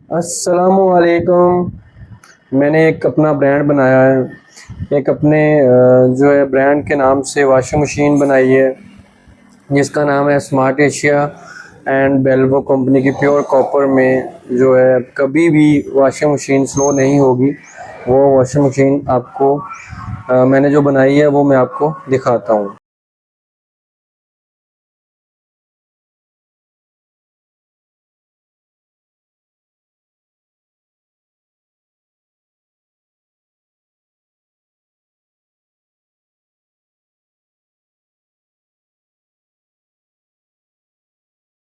अस्सलामुअलैकुम। मैंने एक अपना ब्रांड बनाया है। एक अपने जो है ब्रांड के नाम से वॉशिंग मशीन बनाई है जिसका नाम है स्मार्ट एशिया एंड बेल्वो कंपनी की प्योर कॉपर में जो है कभी भी वॉशिंग मशीन स्लो नहीं होगी। वो वॉशिंग मशीन आपको मैंने जो बनाई है वो मैं आपको दिखाता हूँ।